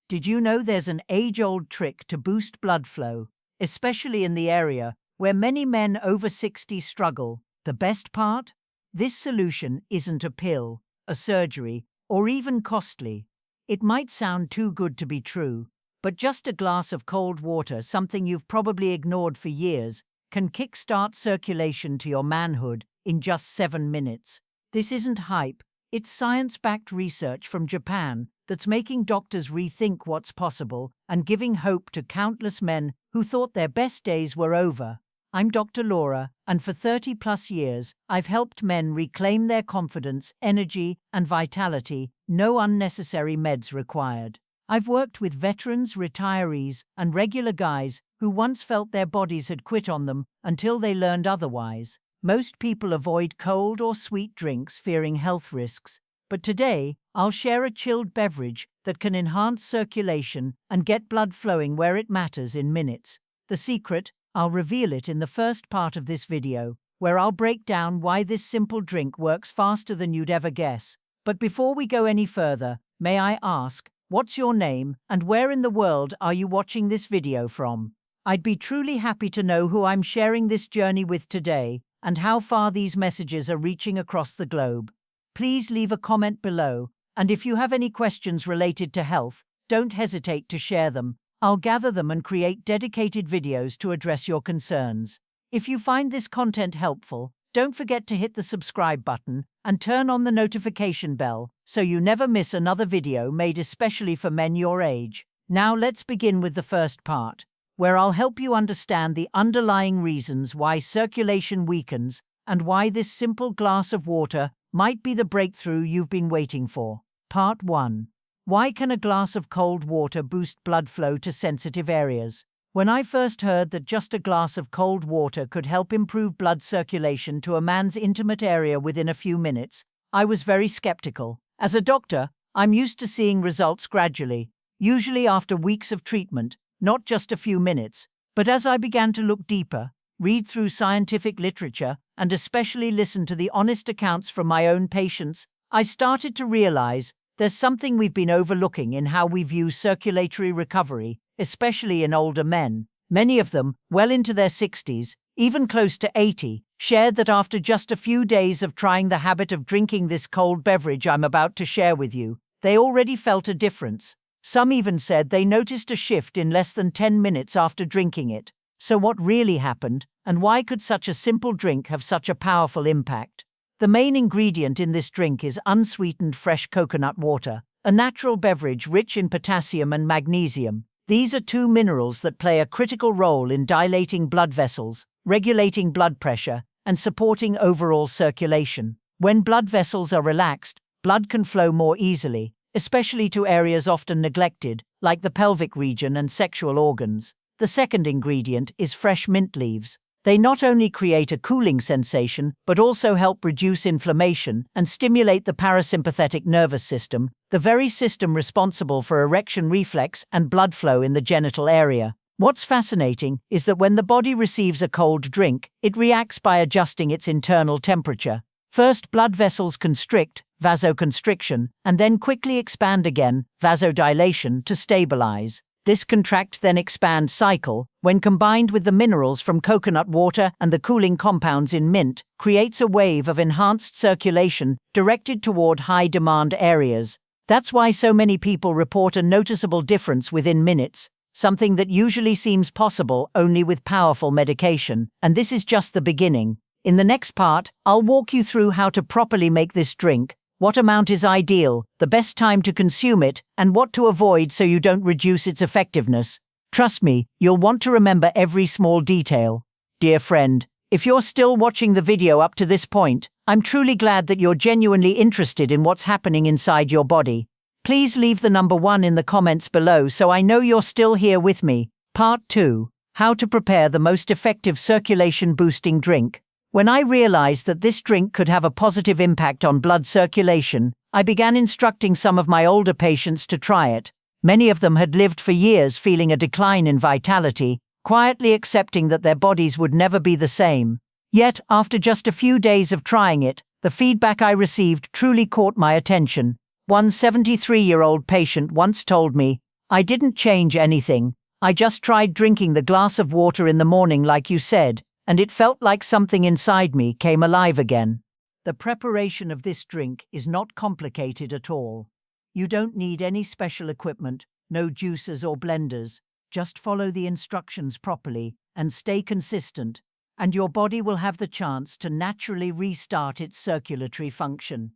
Did you know there's an age-old trick to boost blood flow, especially in the area where many men over 60 struggle? The best part? This solution isn't a pill, a surgery, or even costly. It might sound too good to be true, but just a glass of cold water, something you've probably ignored for years, can kickstart circulation to your manhood in just 7 minutes. This isn't hype, it's science-backed research from Japan that's making doctors rethink what's possible and giving hope to countless men who thought their best days were over. I'm Dr. Laura, and for 30-plus years, I've helped men reclaim their confidence, energy, and vitality, no unnecessary meds required. I've worked with veterans, retirees, and regular guys who once felt their bodies had quit on them until they learned otherwise. Most people avoid cold or sweet drinks fearing health risks, but today, I'll share a chilled beverage that can enhance circulation and get blood flowing where it matters in minutes. The secret? I'll reveal it in the first part of this video, where I'll break down why this simple drink works faster than you'd ever guess. But before we go any further, may I ask, what's your name and where in the world are you watching this video from? I'd be truly happy to know who I'm sharing this journey with today and how far these messages are reaching across the globe. Please leave a comment below, and if you have any questions related to health, don't hesitate to share them. I'll gather them and create dedicated videos to address your concerns. If you find this content helpful, don't forget to hit the subscribe button and turn on the notification bell so you never miss another video made especially for men your age. Now let's begin with the first part, where I'll help you understand the underlying reasons why circulation weakens and why this simple glass of water might be the breakthrough you've been waiting for. Part 1. Why can a glass of cold water boost blood flow to sensitive areas? When I first heard that just a glass of cold water could help improve blood circulation to a man's intimate area within a few minutes, I was very skeptical. As a doctor, I'm used to seeing results gradually, usually after weeks of treatment, not just a few minutes. But as I began to look deeper, read through scientific literature, and especially listen to the honest accounts from my own patients, I started to realize there's something we've been overlooking in how we view circulatory recovery, especially in older men. Many of them, well into their 60s, even close to 80, shared that after just a few days of trying the habit of drinking this cold beverage I'm about to share with you, they already felt a difference. Some even said they noticed a shift in less than 10 minutes after drinking it. So what really happened, and why could such a simple drink have such a powerful impact? The main ingredient in this drink is unsweetened fresh coconut water, a natural beverage rich in potassium and magnesium. These are two minerals that play a critical role in dilating blood vessels, regulating blood pressure, and supporting overall circulation. When blood vessels are relaxed, blood can flow more easily, especially to areas often neglected, like the pelvic region and sexual organs. The second ingredient is fresh mint leaves. They not only create a cooling sensation, but also help reduce inflammation and stimulate the parasympathetic nervous system, the very system responsible for erection reflex and blood flow in the genital area. What's fascinating is that when the body receives a cold drink, it reacts by adjusting its internal temperature. First, blood vessels constrict, vasoconstriction, and then quickly expand again, vasodilation, to stabilize. This contract then expand cycle, when combined with the minerals from coconut water and the cooling compounds in mint, creates a wave of enhanced circulation directed toward high-demand areas. That's why so many people report a noticeable difference within minutes, something that usually seems possible only with powerful medication. And this is just the beginning. In the next part, I'll walk you through how to properly make this drink, what amount is ideal, the best time to consume it, and what to avoid so you don't reduce its effectiveness. Trust me, you'll want to remember every small detail. Dear friend, if you're still watching the video up to this point, I'm truly glad that you're genuinely interested in what's happening inside your body. Please leave the number 1 in the comments below so I know you're still here with me. Part 2. How to prepare the most effective circulation-boosting drink. When I realized that this drink could have a positive impact on blood circulation, I began instructing some of my older patients to try it. Many of them had lived for years feeling a decline in vitality, quietly accepting that their bodies would never be the same. Yet, after just a few days of trying it, the feedback I received truly caught my attention. One 73-year-old patient once told me, I didn't change anything. I just tried drinking the glass of water in the morning like you said, and it felt like something inside me came alive again. The preparation of this drink is not complicated at all. You don't need any special equipment, no juicers or blenders. Just follow the instructions properly and stay consistent, and your body will have the chance to naturally restart its circulatory function.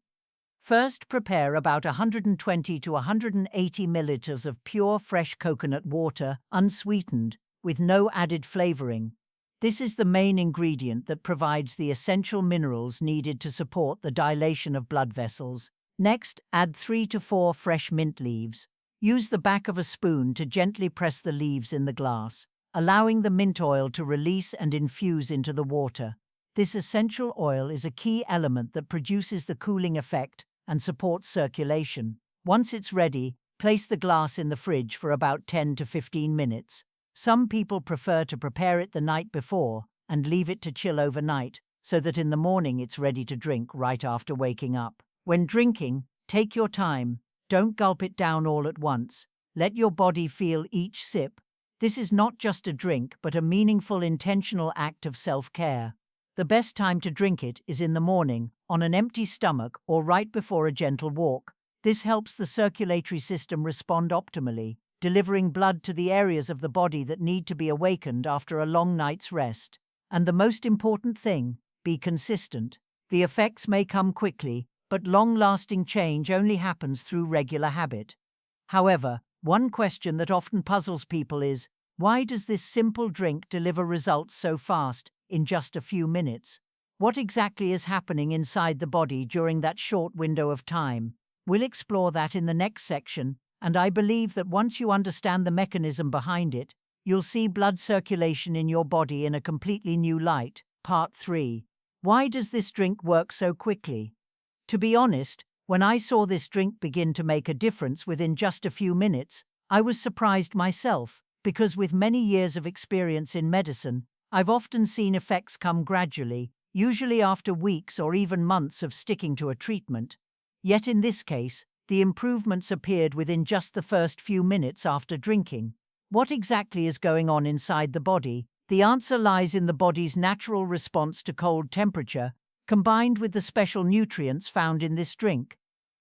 First, prepare about 120 to 180 milliliters of pure fresh coconut water, unsweetened, with no added flavoring. This is the main ingredient that provides the essential minerals needed to support the dilation of blood vessels. Next, add 3 to 4 fresh mint leaves. Use the back of a spoon to gently press the leaves in the glass, allowing the mint oil to release and infuse into the water. This essential oil is a key element that produces the cooling effect and supports circulation. Once it's ready, place the glass in the fridge for about 10 to 15 minutes. Some people prefer to prepare it the night before and leave it to chill overnight, so that in the morning it's ready to drink right after waking up. When drinking, take your time. Don't gulp it down all at once. Let your body feel each sip. This is not just a drink, but a meaningful, intentional act of self-care. The best time to drink it is in the morning, on an empty stomach, or right before a gentle walk. This helps the circulatory system respond optimally, delivering blood to the areas of the body that need to be awakened after a long night's rest. And the most important thing, be consistent. The effects may come quickly, but long-lasting change only happens through regular habit. However, one question that often puzzles people is, why does this simple drink deliver results so fast, in just a few minutes? What exactly is happening inside the body during that short window of time? We'll explore that in the next section, and I believe that once you understand the mechanism behind it, you'll see blood circulation in your body in a completely new light. Part 3. Why does this drink work so quickly? To be honest, when I saw this drink begin to make a difference within just a few minutes, I was surprised myself, because with many years of experience in medicine, I've often seen effects come gradually, usually after weeks or even months of sticking to a treatment. Yet in this case, the improvements appeared within just the first few minutes after drinking. What exactly is going on inside the body? The answer lies in the body's natural response to cold temperature, combined with the special nutrients found in this drink.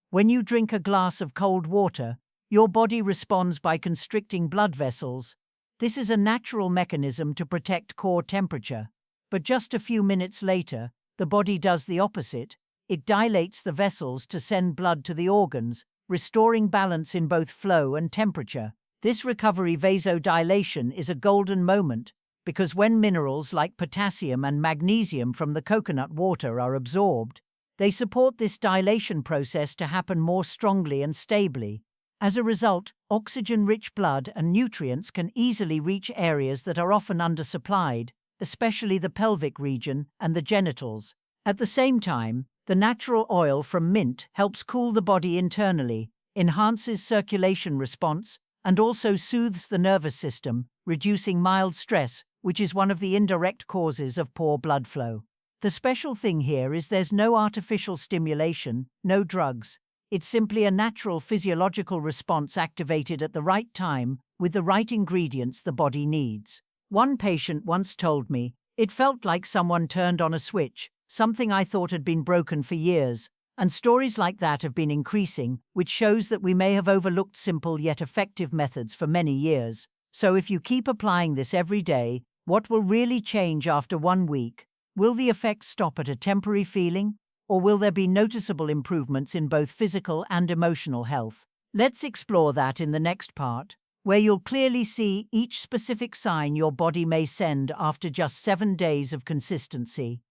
When you drink a glass of cold water, your body responds by constricting blood vessels. This is a natural mechanism to protect core temperature. But just a few minutes later, the body does the opposite. It dilates the vessels to send blood to the organs, restoring balance in both flow and temperature. This recovery vasodilation is a golden moment, because when minerals like potassium and magnesium from the coconut water are absorbed, they support this dilation process to happen more strongly and stably. As a result, oxygen-rich blood and nutrients can easily reach areas that are often undersupplied, especially the pelvic region and the genitals. At the same time, the natural oil from mint helps cool the body internally, enhances circulation response, and also soothes the nervous system, reducing mild stress, which is one of the indirect causes of poor blood flow. The special thing here is there's no artificial stimulation, no drugs. It's simply a natural physiological response activated at the right time with the right ingredients the body needs. One patient once told me, "It felt like someone turned on a switch, something I thought had been broken for years." And stories like that have been increasing, which shows that we may have overlooked simple yet effective methods for many years. So if you keep applying this every day, what will really change after 1 week? Will the effects stop at a temporary feeling, or will there be noticeable improvements in both physical and emotional health? Let's explore that in the next part, where you'll clearly see each specific sign your body may send after just 7 days of consistency.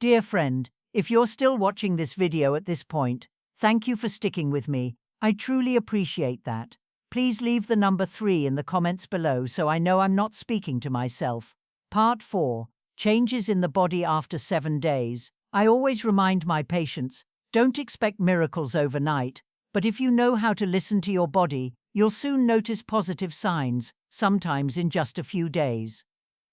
Dear friend, if you're still watching this video at this point, thank you for sticking with me. I truly appreciate that. Please leave the number 3 in the comments below so I know I'm not speaking to myself. Part 4. Changes in the body after 7 days. I always remind my patients, don't expect miracles overnight, but if you know how to listen to your body, you'll soon notice positive signs, sometimes in just a few days.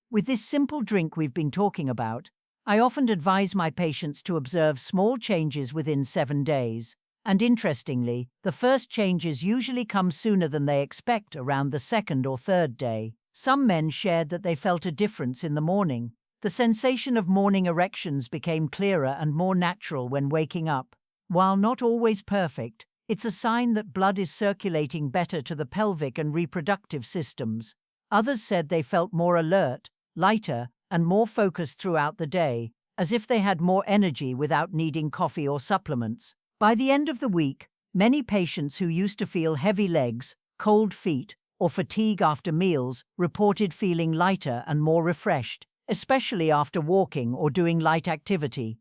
With this simple drink we've been talking about, I often advise my patients to observe small changes within 7 days, And interestingly, the first changes usually come sooner than they expect, around the second or third day. Some men shared that they felt a difference in the morning. The sensation of morning erections became clearer and more natural when waking up. While not always perfect, it's a sign that blood is circulating better to the pelvic and reproductive systems. Others said they felt more alert, lighter, and more focused throughout the day, as if they had more energy without needing coffee or supplements. By the end of the week, many patients who used to feel heavy legs, cold feet, or fatigue after meals reported feeling lighter and more refreshed, especially after walking or doing light activity.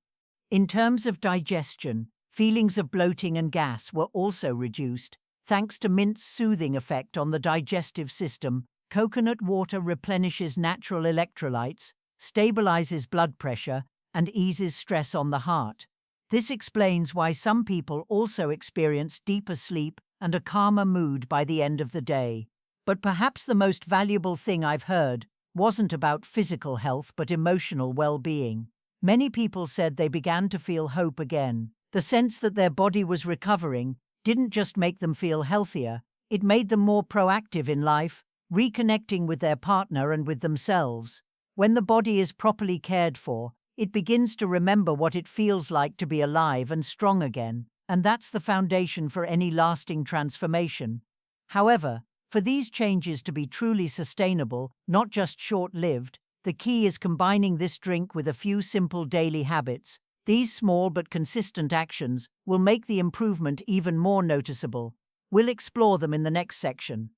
In terms of digestion, feelings of bloating and gas were also reduced, thanks to mint's soothing effect on the digestive system. Coconut water replenishes natural electrolytes, stabilizes blood pressure, and eases stress on the heart. This explains why some people also experience deeper sleep and a calmer mood by the end of the day. But perhaps the most valuable thing I've heard wasn't about physical health but emotional well-being. Many people said they began to feel hope again. The sense that their body was recovering didn't just make them feel healthier, it made them more proactive in life, reconnecting with their partner and with themselves. When the body is properly cared for, it begins to remember what it feels like to be alive and strong again, and that's the foundation for any lasting transformation. However, for these changes to be truly sustainable, not just short-lived, the key is combining this drink with a few simple daily habits. These small but consistent actions will make the improvement even more noticeable. We'll explore them in the next section.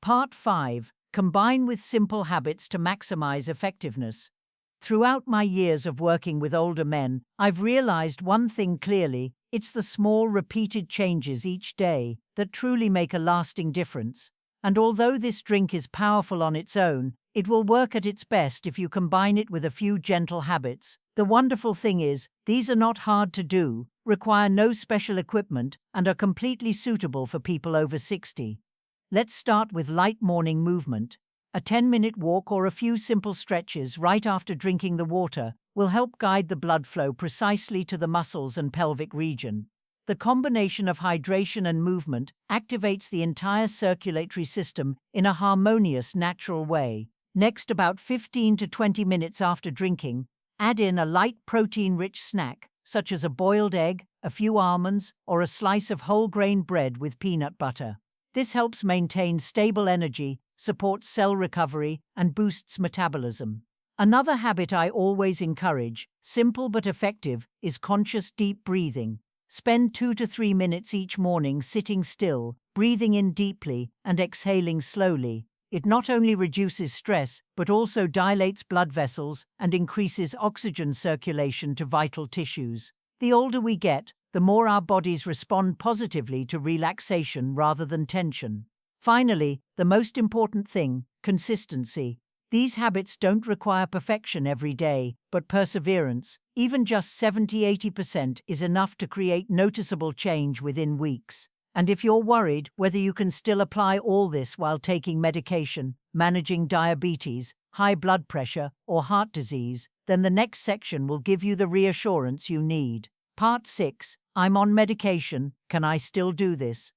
Part 5. Combine with simple habits to maximize effectiveness. Throughout my years of working with older men, I've realized one thing clearly: it's the small, repeated changes each day that truly make a lasting difference. And although this drink is powerful on its own, it will work at its best if you combine it with a few gentle habits. The wonderful thing is, these are not hard to do, require no special equipment, and are completely suitable for people over 60. Let's start with light morning movement. A 10-minute walk or a few simple stretches right after drinking the water will help guide the blood flow precisely to the muscles and pelvic region. The combination of hydration and movement activates the entire circulatory system in a harmonious, natural way. Next, about 15 to 20 minutes after drinking, add in a light protein-rich snack, such as a boiled egg, a few almonds, or a slice of whole-grain bread with peanut butter. This helps maintain stable energy, supports cell recovery, and boosts metabolism. Another habit I always encourage, simple but effective, is conscious deep breathing. Spend 2 to 3 minutes each morning sitting still, breathing in deeply and exhaling slowly. It not only reduces stress, but also dilates blood vessels and increases oxygen circulation to vital tissues. The older we get, the more our bodies respond positively to relaxation rather than tension. Finally, the most important thing, consistency. These habits don't require perfection every day, but perseverance. Even just 70–80% is enough to create noticeable change within weeks. And if you're worried whether you can still apply all this while taking medication, managing diabetes, high blood pressure, or heart disease, then the next section will give you the reassurance you need. Part 6. I'm on medication, can I still do this?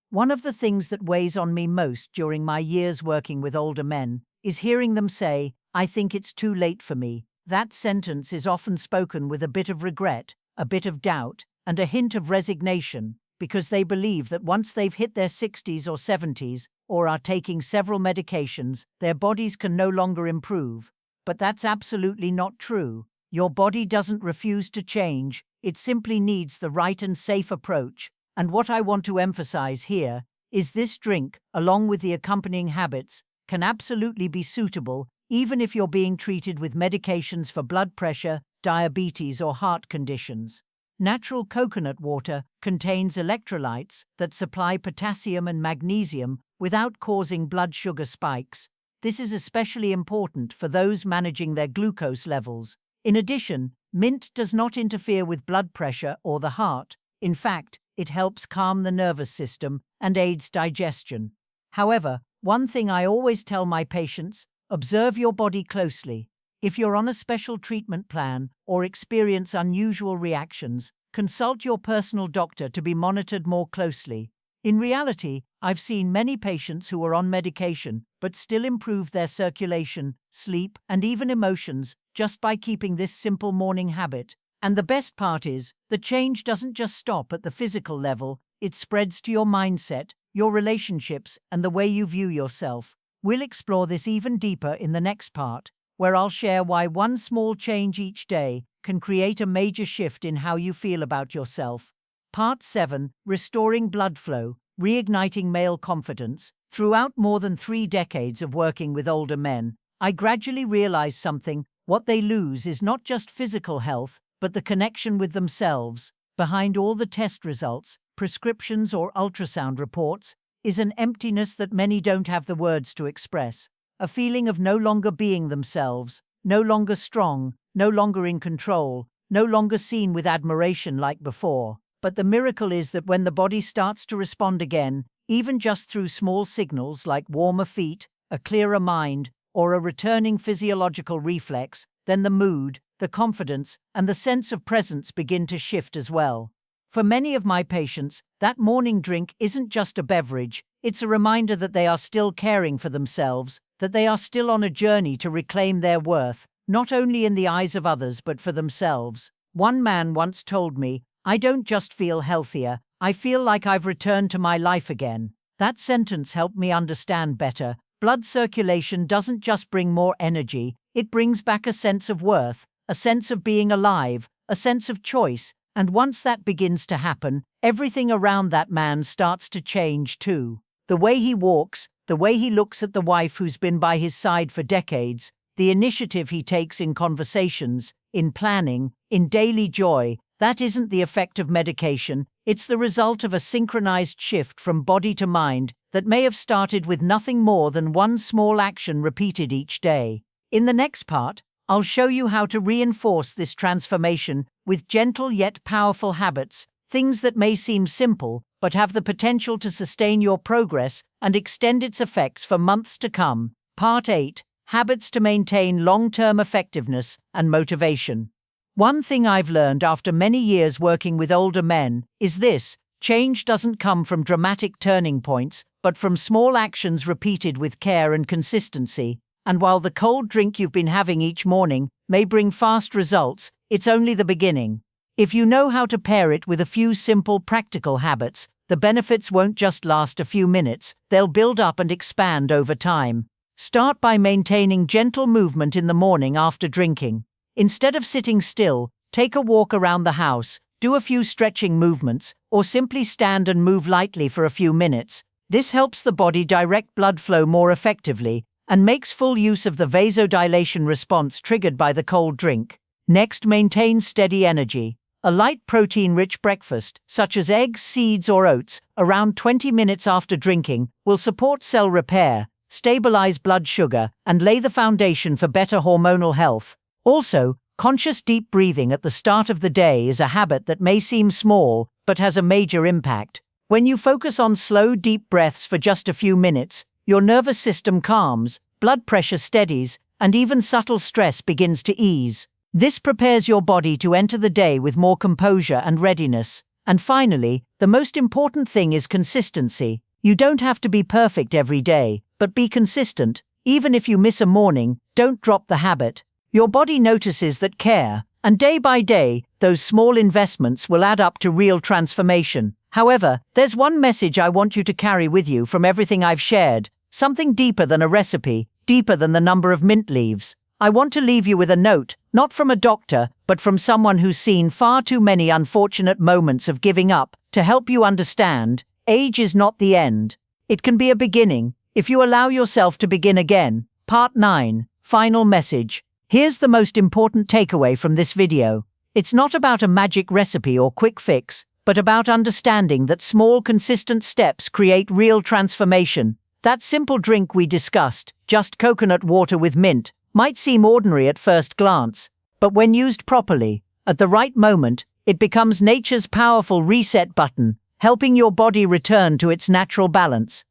One of the things that weighs on me most during my years working with older men is hearing them say, "I think it's too late for me." That sentence is often spoken with a bit of regret, a bit of doubt, and a hint of resignation, because they believe that once they've hit their 60s or 70s, or are taking several medications, their bodies can no longer improve. But that's absolutely not true. Your body doesn't refuse to change, it simply needs the right and safe approach. And what I want to emphasize here is this drink, along with the accompanying habits, can absolutely be suitable even if you're being treated with medications for blood pressure, diabetes, or heart conditions. Natural coconut water contains electrolytes that supply potassium and magnesium without causing blood sugar spikes. This is especially important for those managing their glucose levels. In addition, mint does not interfere with blood pressure or the heart. In fact, it helps calm the nervous system and aids digestion. However, one thing I always tell my patients: observe your body closely. If you're on a special treatment plan or experience unusual reactions, consult your personal doctor to be monitored more closely. In reality, I've seen many patients who are on medication but still improve their circulation, sleep, and even emotions just by keeping this simple morning habit. And the best part is, the change doesn't just stop at the physical level, it spreads to your mindset, your relationships, and the way you view yourself. We'll explore this even deeper in the next part, where I'll share why one small change each day can create a major shift in how you feel about yourself. Part 7, Restoring Blood Flow, Reigniting Male Confidence. Throughout more than 3 decades of working with older men, I gradually realized something. What they lose is not just physical health, but the connection with themselves. Behind all the test results, prescriptions or ultrasound reports, is an emptiness that many don't have the words to express. A feeling of no longer being themselves, no longer strong, no longer in control, no longer seen with admiration like before. But the miracle is that when the body starts to respond again, even just through small signals like warmer feet, a clearer mind, or a returning physiological reflex, then the mood, the confidence, and the sense of presence begin to shift as well. For many of my patients, that morning drink isn't just a beverage, it's a reminder that they are still caring for themselves, that they are still on a journey to reclaim their worth, not only in the eyes of others but for themselves. One man once told me, "I don't just feel healthier, I feel like I've returned to my life again." That sentence helped me understand better. Blood circulation doesn't just bring more energy, it brings back a sense of worth, a sense of being alive, a sense of choice, and once that begins to happen, everything around that man starts to change too. The way he walks, the way he looks at the wife who's been by his side for decades, the initiative he takes in conversations, in planning, in daily joy, that isn't the effect of medication, it's the result of a synchronized shift from body to mind that may have started with nothing more than one small action repeated each day. In the next part, I'll show you how to reinforce this transformation with gentle yet powerful habits, things that may seem simple but have the potential to sustain your progress and extend its effects for months to come. Part 8, Habits to Maintain Long-Term Effectiveness and Motivation. One thing I've learned after many years working with older men is this: change doesn't come from dramatic turning points, but from small actions repeated with care and consistency. And while the cold drink you've been having each morning may bring fast results, it's only the beginning. If you know how to pair it with a few simple practical habits, the benefits won't just last a few minutes, they'll build up and expand over time. Start by maintaining gentle movement in the morning after drinking. Instead of sitting still, take a walk around the house, do a few stretching movements, or simply stand and move lightly for a few minutes. This helps the body direct blood flow more effectively and makes full use of the vasodilation response triggered by the cold drink. Next, maintain steady energy. A light protein-rich breakfast, such as eggs, seeds, or oats, around 20 minutes after drinking, will support cell repair, stabilize blood sugar, and lay the foundation for better hormonal health. Also, conscious deep breathing at the start of the day is a habit that may seem small, but has a major impact. When you focus on slow, deep breaths for just a few minutes, your nervous system calms, blood pressure steadies, and even subtle stress begins to ease. This prepares your body to enter the day with more composure and readiness. And finally, the most important thing is consistency. You don't have to be perfect every day, but be consistent. Even if you miss a morning, don't drop the habit. Your body notices that care, and day by day, those small investments will add up to real transformation. However, there's one message I want you to carry with you from everything I've shared, something deeper than a recipe, deeper than the number of mint leaves. I want to leave you with a note, not from a doctor, but from someone who's seen far too many unfortunate moments of giving up, to help you understand, age is not the end. It can be a beginning, if you allow yourself to begin again. Part 9, Final Message. Here's the most important takeaway from this video. It's not about a magic recipe or quick fix, but about understanding that small, consistent steps create real transformation. That simple drink we discussed, just coconut water with mint, might seem ordinary at first glance, but when used properly, at the right moment, it becomes nature's powerful reset button, helping your body return to its natural balance.